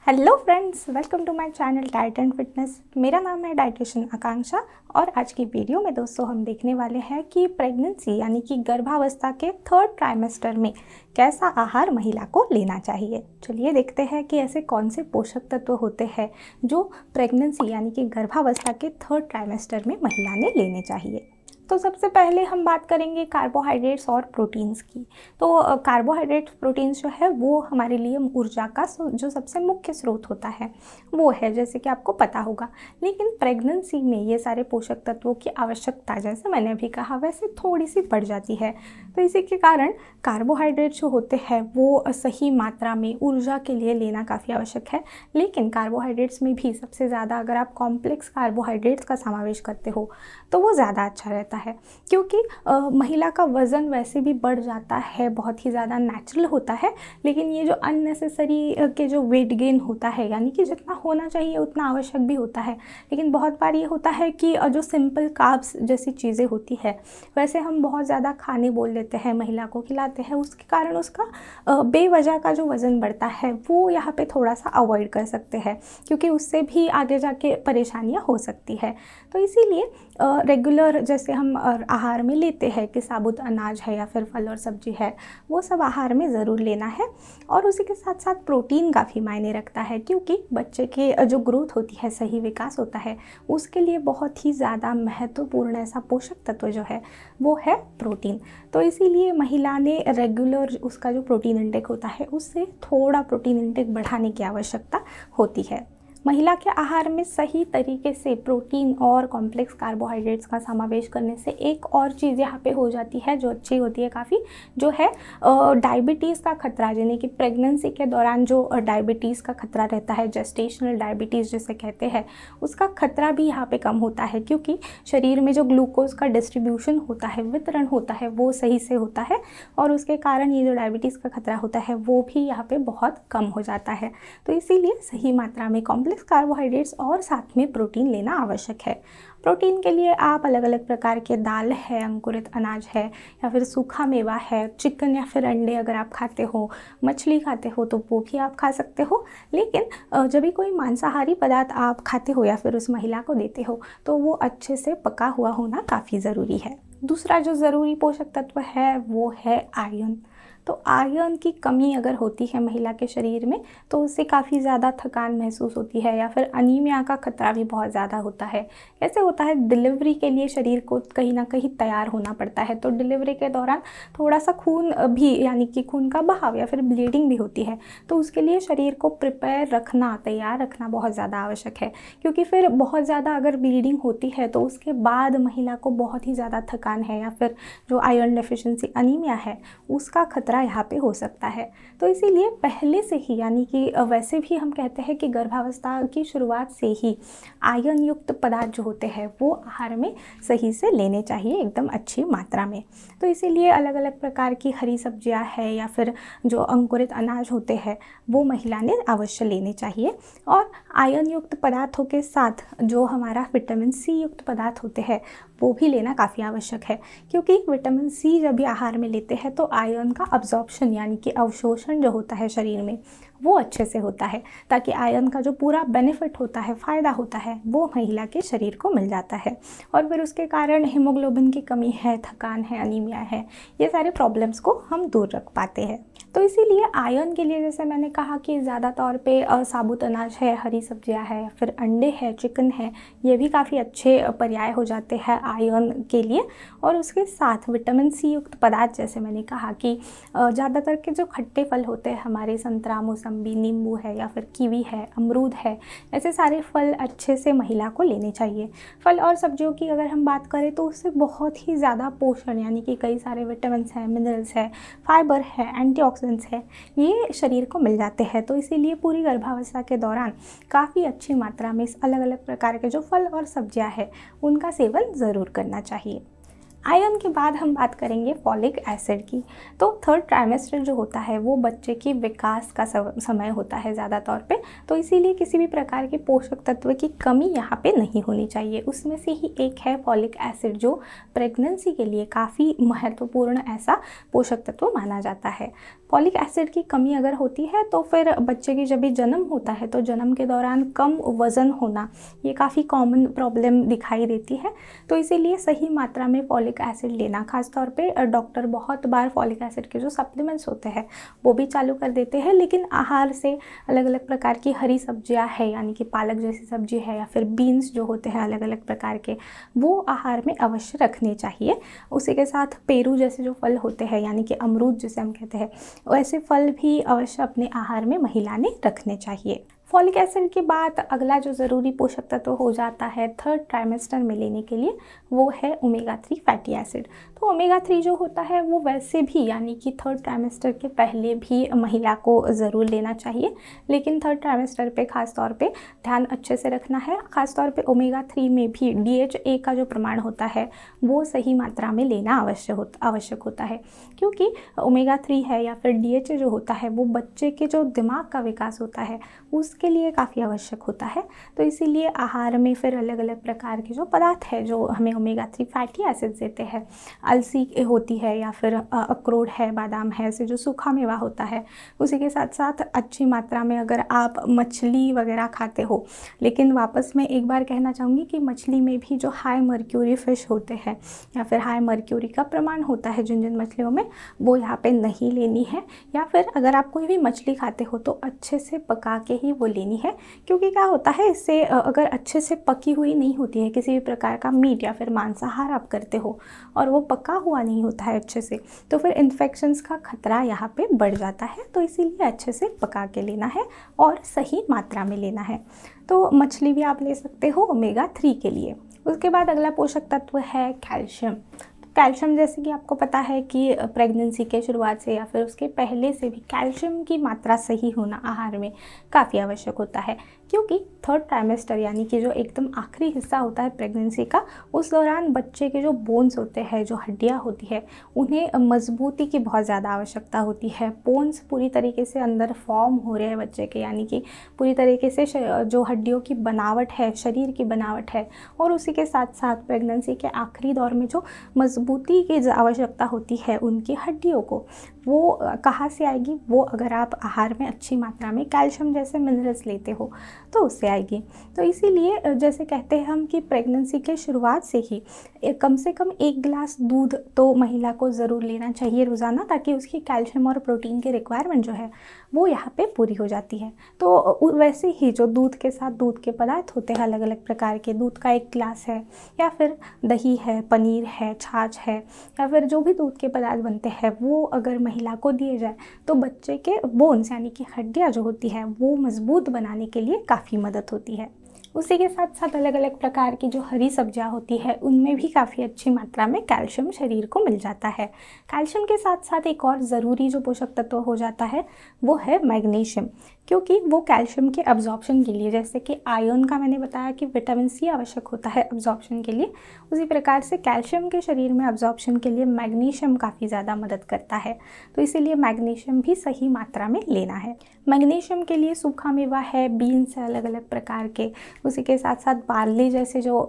Hello friends, welcome to my channel diet and fitness. मेरा नाम है डाइटिशियन आकांक्षा और आज की वीडियो में दोस्तों हम देखने वाले हैं कि प्रेगनेंसी यानी कि गर्भावस्था के थर्ड ट्राइमेस्टर में कैसा आहार महिला को लेना चाहिए। चलिए देखते हैं कि ऐसे कौन से पोषक तत्व होते हैं जो प्रेगनेंसी यानी कि गर्भावस्था के थर्ड ट्राइमेस्टर में महिला ने लेने चाहिए। तो सबसे पहले हम बात करेंगे कार्बोहाइड्रेट्स और प्रोटीन्स की। तो कार्बोहाइड्रेट्स प्रोटीन्स जो है वो हमारे लिए ऊर्जा का जो सबसे मुख्य स्रोत होता है वो है, जैसे कि आपको पता होगा। लेकिन प्रेगनेंसी में ये सारे पोषक तत्वों की आवश्यकता, जैसे मैंने अभी कहा, वैसे थोड़ी सी बढ़ जाती है। तो इसी के कारण कार्बोहाइड्रेट्स जो होते हैं वो सही मात्रा में ऊर्जा के लिए लेना काफ़ी आवश्यक है। लेकिन कार्बोहाइड्रेट्स में भी सबसे ज़्यादा अगर आप कॉम्प्लेक्स कार्बोहाइड्रेट्स का समावेश करते हो तो वो ज़्यादा अच्छा रहता है, क्योंकि महिला का वज़न वैसे भी बढ़ जाता है, बहुत ही ज़्यादा नेचुरल होता है। लेकिन ये जो अननेसेसरी के जो वेट गेन होता है, यानी कि जितना होना चाहिए उतना आवश्यक भी होता है, लेकिन बहुत बार ये होता है कि जो सिंपल कार्ब्स जैसी चीज़ें होती है वैसे हम बहुत ज़्यादा खाने बोल देते हैं, महिला को खिलाते हैं, उसके कारण उसका बेवजह का जो वज़न बढ़ता है वो यहाँ पे थोड़ा सा अवॉइड कर सकते हैं, क्योंकि उससे भी आगे जाके परेशानियाँ हो सकती है। तो इसीलिए रेगुलर जैसे हम आहार में लेते हैं कि साबुत अनाज है या फिर फल और सब्जी है, वो सब आहार में ज़रूर लेना है। और उसी के साथ साथ प्रोटीन काफ़ी मायने रखता है, क्योंकि बच्चे के जो ग्रोथ होती है, सही विकास होता है, उसके लिए बहुत ही ज़्यादा महत्वपूर्ण ऐसा पोषक तत्व जो है वो है प्रोटीन। तो इसीलिए महिला ने रेगुलर उसका जो प्रोटीन इंटेक होता है उससे थोड़ा प्रोटीन इंटेक बढ़ाने की आवश्यकता होती है। महिला के आहार में सही तरीके से प्रोटीन और कॉम्प्लेक्स कार्बोहाइड्रेट्स का समावेश करने से एक और चीज़ यहाँ पे हो जाती है जो अच्छी होती है काफ़ी, जो है डायबिटीज़ का खतरा। यानी कि प्रेगनेंसी के दौरान जो डायबिटीज़ का खतरा रहता है, जेस्टेशनल डायबिटीज़ जिसे कहते हैं, उसका खतरा भी यहाँ पे कम होता है, क्योंकि शरीर में जो ग्लूकोज का डिस्ट्रीब्यूशन होता है, वितरण होता है, वो सही से होता है और उसके कारण ये जो डायबिटीज़ का खतरा होता है वो भी यहाँ पे बहुत कम हो जाता है। तो इसीलिए सही मात्रा में कॉम्प्लेक्स कार्बोहाइड्रेट्स और साथ में प्रोटीन लेना आवश्यक है। प्रोटीन के लिए आप अलग अलग प्रकार के दाल है, अंकुरित अनाज है, या फिर सूखा मेवा है, चिकन या फिर अंडे अगर आप खाते हो, मछली खाते हो तो वो भी आप खा सकते हो। लेकिन जब भी कोई मांसाहारी पदार्थ आप खाते हो या फिर उस महिला को देते हो तो वो अच्छे से पका हुआ होना काफ़ी ज़रूरी है। दूसरा जो ज़रूरी पोषक तत्व है वो है आयरन। तो आयरन की कमी अगर होती है महिला के शरीर में तो उससे काफ़ी ज़्यादा थकान महसूस होती है या फिर अनीमिया का खतरा भी बहुत ज़्यादा होता है। कैसे होता है, डिलीवरी के लिए शरीर को कहीं ना कहीं तैयार होना पड़ता है, तो डिलीवरी के दौरान थोड़ा सा खून भी, यानी कि खून का बहाव या फिर ब्लीडिंग भी होती है, तो उसके लिए शरीर को प्रिपेयर रखना, तैयार रखना बहुत ज़्यादा आवश्यक है। क्योंकि फिर बहुत ज़्यादा अगर ब्लीडिंग होती है तो उसके बाद महिला को बहुत ही ज़्यादा थकान है या फिर जो आयरन डेफिशिएंसी अनीमिया है उसका खतरा यहाँ पे हो सकता है। तो इसीलिए पहले से ही, यानी कि वैसे भी हम कहते हैं कि गर्भावस्था की शुरुआत से ही आयरन युक्त पदार्थ जो होते हैं वो आहार में सही से लेने चाहिए, एकदम अच्छी मात्रा में। तो इसीलिए अलग अलग प्रकार की हरी सब्जियां है या फिर जो अंकुरित अनाज होते हैं वो महिला ने अवश्य लेने चाहिए। और आयरन युक्त पदार्थों के साथ जो हमारा विटामिन सी युक्त पदार्थ होते हैं वो भी लेना काफ़ी आवश्यक है, क्योंकि विटामिन सी जब भी आहार में लेते हैं तो आयरन का अब्जॉर्प्शन यानी कि अवशोषण जो होता है शरीर में वो अच्छे से होता है, ताकि आयरन का जो पूरा बेनिफिट होता है, फ़ायदा होता है, वो महिला के शरीर को मिल जाता है। और फिर उसके कारण हीमोग्लोबिन की कमी है, थकान है, अनीमिया है, ये सारे प्रॉब्लम्स को हम दूर रख पाते हैं। तो इसीलिए आयरन के लिए, जैसे मैंने कहा कि ज़्यादा तौर पे साबुत अनाज है, हरी सब्जियां है, फिर अंडे है, चिकन है, ये भी काफ़ी अच्छे पर्याय हो जाते हैं आयरन के लिए। और उसके साथ विटामिन सी युक्त पदार्थ, जैसे मैंने कहा कि ज़्यादातर के जो खट्टे फल होते हैं हमारे, संतरा, मौसम्बी, नींबू है या फिर कीवी है, अमरूद है, ऐसे सारे फल अच्छे से महिला को लेने चाहिए। फल और सब्जियों की अगर हम बात करें तो उससे बहुत ही ज़्यादा पोषण, यानी कि कई सारे विटामिन है, मिनरल्स है, फाइबर है, एंटीऑक्सीडेंट्स है, ये शरीर को मिल जाते हैं। तो इसीलिए पूरी गर्भावस्था के दौरान काफ़ी अच्छी मात्रा में इस अलग अलग प्रकार के जो फल और सब्जियां हैं उनका सेवन ज़रूर करना चाहिए। आयरन के बाद हम बात करेंगे फॉलिक एसिड की। तो थर्ड ट्राइमेस्टर जो होता है वो बच्चे के विकास का समय होता है ज़्यादा तौर पे, तो इसीलिए किसी भी प्रकार के पोषक तत्व की कमी यहाँ पे नहीं होनी चाहिए। उसमें से ही एक है फॉलिक एसिड, जो प्रेगनेंसी के लिए काफ़ी महत्वपूर्ण ऐसा पोषक तत्व माना जाता है। फॉलिक एसिड की कमी अगर होती है तो फिर बच्चे की जब भी जन्म होता है तो जन्म के दौरान कम वज़न होना ये काफ़ी कॉमन प्रॉब्लम दिखाई देती है। तो इसीलिए सही मात्रा में फॉलिक एसिड लेना, खास तौर पे डॉक्टर बहुत बार फॉलिक एसिड के जो सप्लीमेंट्स होते हैं वो भी चालू कर देते हैं, लेकिन आहार से अलग अलग प्रकार की हरी सब्जियां है यानी कि पालक जैसी सब्जी है या फिर बीन्स जो होते हैं अलग अलग प्रकार के, वो आहार में अवश्य रखने चाहिए। उसी के साथ पेरू जैसे जो फल होते हैं यानी कि अमरूद जिसे हम कहते हैं, वैसे फल भी अवश्य अपने आहार में महिला ने रखने चाहिए। फॉलिक एसिड के बाद अगला जो ज़रूरी पोषक तत्व हो जाता है थर्ड ट्राइमेस्टर में लेने के लिए, वो है ओमेगा 3 फैटी एसिड। तो ओमेगा 3 जो होता है वो वैसे भी यानी कि थर्ड ट्राइमेस्टर के पहले भी महिला को ज़रूर लेना चाहिए, लेकिन थर्ड ट्राइमेस्टर पे खास तौर पे ध्यान अच्छे से रखना है। खास तौर पे ओमेगा 3 में भी DHA का जो प्रमाण होता है वो सही मात्रा में लेना आवश्यक होता है, क्योंकि ओमेगा 3 है या फिर DHA जो होता है वो बच्चे के जो दिमाग का विकास होता है उसके लिए काफ़ी आवश्यक होता है। तो इसीलिए आहार में फिर अलग अलग प्रकार के जो पदार्थ है जो हमें ओमेगा 3 फैटी एसिड देते हैं, अलसी होती है या फिर अखरोट है, बादाम है, ऐसे जो सूखा मेवा होता है। उसी के साथ साथ अच्छी मात्रा में अगर आप मछली वगैरह खाते हो, लेकिन वापस मैं एक बार कहना चाहूँगी कि मछली में भी जो हाई मर्क्यूरी फिश होते हैं या फिर हाई मर्क्यूरी का प्रमाण होता है जिन जिन मछलियों में, वो यहाँ पे नहीं लेनी है। या फिर अगर आप कोई भी मछली खाते हो तो अच्छे से पका के ही वो लेनी है, क्योंकि क्या होता है इससे अगर अच्छे से पकी हुई नहीं होती है किसी भी प्रकार का मीट या फिर मांसाहार आप करते हो और वो पका हुआ नहीं होता है अच्छे से, तो फिर इन्फेक्शंस का खतरा यहाँ पे बढ़ जाता है। तो इसीलिए अच्छे से पका के लेना है और सही मात्रा में लेना है। तो मछली भी आप ले सकते हो ओमेगा 3 के लिए। उसके बाद अगला पोषक तत्व है कैल्शियम। कैल्शियम जैसे कि आपको पता है कि प्रेगनेंसी के शुरुआत से या फिर उसके पहले से भी कैल्शियम की मात्रा सही होना आहार में काफ़ी आवश्यक होता है, क्योंकि थर्ड ट्राइमेस्टर यानी कि जो एकदम आखिरी हिस्सा होता है प्रेगनेंसी का, उस दौरान बच्चे के जो बोन्स होते हैं, जो हड्डियाँ होती है, उन्हें मजबूती की बहुत ज़्यादा आवश्यकता होती है। बोन्स पूरी तरीके से अंदर फॉर्म हो रहे हैं बच्चे के, यानी कि पूरी तरीके से जो हड्डियों की बनावट है, शरीर की बनावट है, और उसी के साथ साथ प्रेगनेंसी के आखिरी दौर में जो मजबूती की आवश्यकता होती है उनकी हड्डियों को, वो कहाँ से आएगी? वो अगर आप आहार में अच्छी मात्रा में कैल्शियम जैसे मिनरल्स लेते हो तो उससे आएगी। तो इसीलिए जैसे कहते हैं हम कि प्रेगनेंसी के शुरुआत से ही कम से कम 1 गिलास दूध तो महिला को ज़रूर लेना चाहिए रोज़ाना, ताकि उसकी कैल्शियम और प्रोटीन की रिक्वायरमेंट जो है वो यहाँ पे पूरी हो जाती है। तो वैसे ही जो दूध के साथ दूध के पदार्थ होते हैं अलग अलग प्रकार के, दूध का 1 गिलास है या फिर दही है, पनीर है, छाछ है, या फिर जो भी दूध के पदार्थ बनते हैं वो अगर महिला को दिए जाए तो बच्चे के बोन्स यानी कि हड्डियाँ जो होती है वो मजबूत बनाने के लिए काफ़ी मदद होती है। उसी के साथ साथ अलग अलग प्रकार की जो हरी सब्जियां होती है उनमें भी काफ़ी अच्छी मात्रा में कैल्शियम शरीर को मिल जाता है। कैल्शियम के साथ साथ एक और ज़रूरी जो पोषक तत्व हो जाता है वो है मैग्नीशियम, क्योंकि वो कैल्शियम के अब्जॉर्प्शन के लिए, जैसे कि आयरन का मैंने बताया कि विटामिन सी आवश्यक होता है अब्जॉर्प्शन के लिए, उसी प्रकार से कैल्शियम के शरीर में अब्जॉर्प्शन के लिए मैग्नीशियम काफ़ी ज़्यादा मदद करता है। तो इसीलिए मैग्नीशियम भी सही मात्रा में लेना है। मैग्नीशियम के लिए सूखा मेवा है, बीन्स है अलग अलग प्रकार के, उसी के साथ साथ बार्ली जैसे जो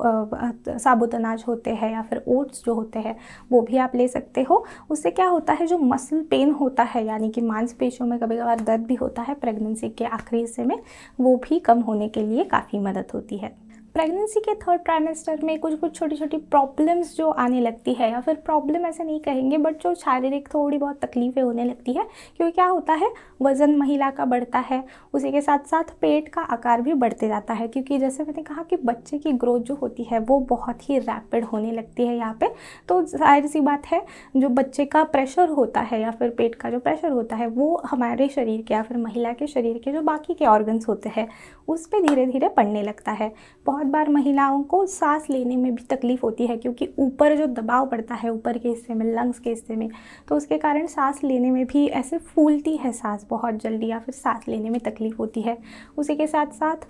साबुत अनाज होते हैं या फिर ओट्स जो होते हैं वो भी आप ले सकते हो। उससे क्या होता है, जो मसल पेन होता है यानी कि मांसपेशियों में कभी कभार दर्द भी होता है प्रेगनेंसी के आखिरी हिस्से में, वो भी कम होने के लिए काफ़ी मदद होती है। प्रेगनेंसी के थर्ड ट्राइमेस्टर में कुछ कुछ छोटी छोटी प्रॉब्लम्स जो आने लगती है, या फिर प्रॉब्लम ऐसे नहीं कहेंगे बट जो शारीरिक थोड़ी बहुत तकलीफ़ें होने लगती है, क्योंकि क्या होता है वज़न महिला का बढ़ता है, उसी के साथ साथ पेट का आकार भी बढ़ते जाता है, क्योंकि जैसे मैंने कहा कि बच्चे की ग्रोथ जो होती है वो बहुत ही रैपिड होने लगती है यहाँ पे। तो जाहिर सी बात है जो बच्चे का प्रेशर होता है या फिर पेट का जो प्रेशर होता है वो हमारे शरीर के या फिर महिला के शरीर के जो बाकी के ऑर्गन्स होते हैं उस पर धीरे धीरे पड़ने लगता है। बहुत बार महिलाओं को सांस लेने में भी तकलीफ होती है, क्योंकि ऊपर जो दबाव पड़ता है ऊपर के हिस्से में, लंग्स के हिस्से में, तो उसके कारण सांस लेने में भी ऐसे फूलती है सांस बहुत जल्दी, या फिर सांस लेने में तकलीफ होती है। उसी के साथ साथ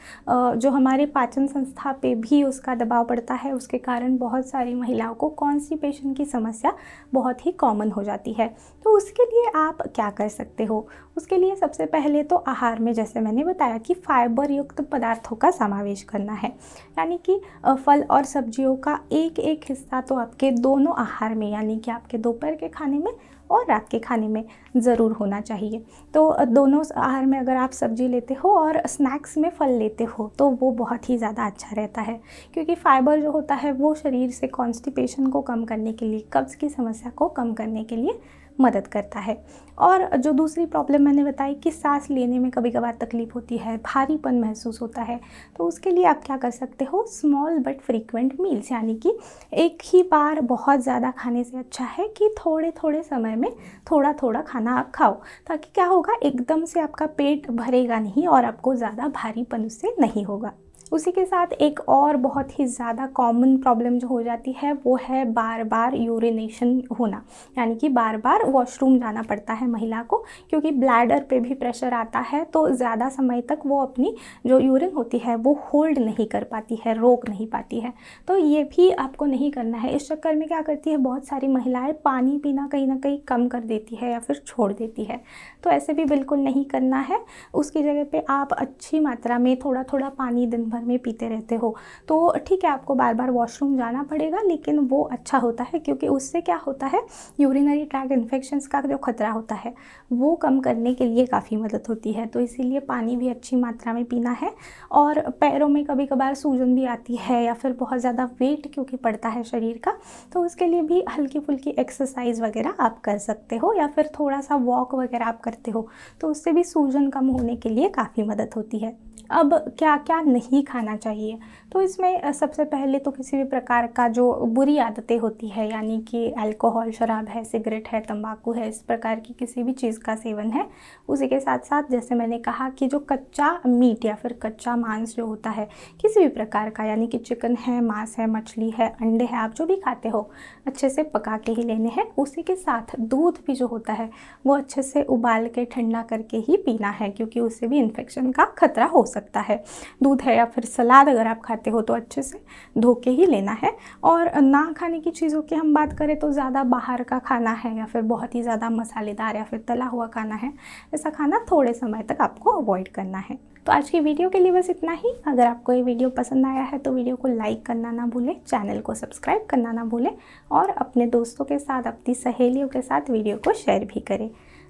जो हमारे पाचन संस्था पे भी उसका दबाव पड़ता है, उसके कारण बहुत सारी महिलाओं को कॉन्स्टिपेशन की समस्या बहुत ही कॉमन हो जाती है। तो उसके लिए आप क्या कर सकते हो? उसके लिए सबसे पहले तो आहार में जैसे मैंने बताया कि फाइबर युक्त पदार्थों का समावेश करना है, यानी कि फल और सब्जियों का एक एक हिस्सा तो आपके दोनों आहार में यानी कि आपके दोपहर के खाने में और रात के खाने में ज़रूर होना चाहिए। तो दोनों आहार में अगर आप सब्जी लेते हो और स्नैक्स में फल लेते हो तो वो बहुत ही ज़्यादा अच्छा रहता है, क्योंकि फाइबर जो होता है वो शरीर से कॉन्स्टिपेशन को कम करने के लिए, कब्ज़ की समस्या को कम करने के लिए मदद करता है। और जो दूसरी प्रॉब्लम मैंने बताई कि सांस लेने में कभी कभार तकलीफ़ होती है, भारीपन महसूस होता है, तो उसके लिए आप क्या कर सकते हो, स्मॉल बट फ्रीक्वेंट मील्स, यानी कि एक ही बार बहुत ज़्यादा खाने से अच्छा है कि थोड़े थोड़े समय में थोड़ा थोड़ा खाना आप खाओ, ताकि क्या होगा, एकदम से आपका पेट भरेगा नहीं और आपको ज़्यादा भारीपन उससे नहीं होगा। उसी के साथ एक और बहुत ही ज़्यादा कॉमन प्रॉब्लम जो हो जाती है वो है बार बार यूरिनेशन होना, यानी कि बार बार वॉशरूम जाना पड़ता है महिला को, क्योंकि ब्लैडर पे भी प्रेशर आता है, तो ज़्यादा समय तक वो अपनी जो यूरिन होती है वो होल्ड नहीं कर पाती है, रोक नहीं पाती है। तो ये भी आपको नहीं करना है। इस चक्कर में क्या करती है, बहुत सारी महिलाएं पानी पीना कहीं ना कहीं कम कर देती है या फिर छोड़ देती है, तो ऐसे भी बिल्कुल नहीं करना है। उसकी जगह पे आप अच्छी मात्रा में थोड़ा थोड़ा पानी दिन भर में पीते रहते हो तो ठीक है, आपको बार बार वॉशरूम जाना पड़ेगा, लेकिन वो अच्छा होता है, क्योंकि उससे क्या होता है, यूरिनरी ट्रैक्ट इन्फेक्शंस का जो खतरा होता है वो कम करने के लिए काफ़ी मदद होती है। तो इसीलिए पानी भी अच्छी मात्रा में पीना है। और पैरों में कभी कभार सूजन भी आती है या फिर बहुत ज़्यादा वेट क्योंकि पड़ता है शरीर का, तो उसके लिए भी हल्की फुल्की एक्सरसाइज वगैरह आप कर सकते हो, या फिर थोड़ा सा वॉक वगैरह आप करते हो तो उससे भी सूजन कम होने के लिए काफ़ी मदद होती है। अब क्या क्या नहीं खाना चाहिए, तो इसमें सबसे पहले तो किसी भी प्रकार का जो बुरी आदतें होती है, यानी कि अल्कोहल, शराब है, सिगरेट है, तंबाकू है, इस प्रकार की किसी भी चीज़ का सेवन है। उसी के साथ साथ जैसे मैंने कहा कि जो कच्चा मीट या फिर कच्चा मांस जो होता है किसी भी प्रकार का, यानी कि चिकन है, मांस है, मछली है, अंडे है, आप जो भी खाते हो अच्छे से पका के ही लेने हैं। उसी के साथ दूध भी जो होता है वो अच्छे से उबाल के ठंडा करके ही पीना है, क्योंकि उससे भी इन्फेक्शन का खतरा हो सकता है। दूध है या फिर सलाद अगर आप खाते हो तो अच्छे से धो के ही लेना है। और ना खाने की चीज़ों की हम बात करें तो ज़्यादा बाहर का खाना है या फिर बहुत ही ज़्यादा मसालेदार या फिर तला हुआ खाना है, ऐसा खाना थोड़े समय तक आपको अवॉइड करना है। तो आज की वीडियो के लिए बस इतना ही। अगर आपको ये वीडियो पसंद आया है तो वीडियो को लाइक करना ना भूलें, चैनल को सब्सक्राइब करना ना भूलें और अपने दोस्तों के साथ, अपनी सहेलियों के साथ वीडियो को शेयर भी करें।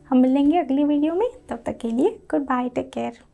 हम मिलेंगे अगली वीडियो में, तब तक के लिए गुड बाय, टेक केयर।